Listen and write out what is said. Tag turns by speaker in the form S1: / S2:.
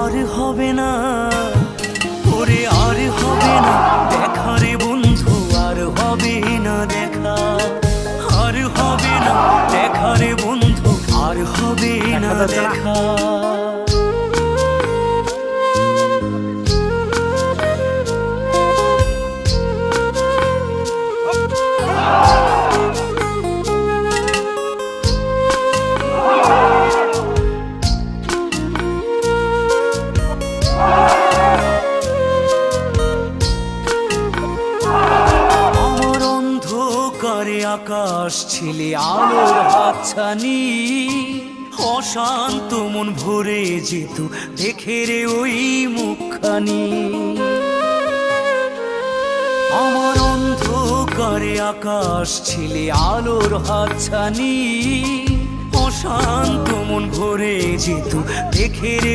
S1: আর হবে না, ওরে আর হবে না দেখা রে বন্ধু, আর হবে না দেখা, আর হবে না দেখা রে বন্ধু, আর হবে না দেখা। করে আকাশ ছিলে আলোর হাতছানি, অশান্ত মন ভরে যেত দেখে রে ওই মুখখানি। আমার অন্ধকারে আকাশ ছিলে আলোর হাতছানি, অশান্ত মন ভরে যেত দেখে রে।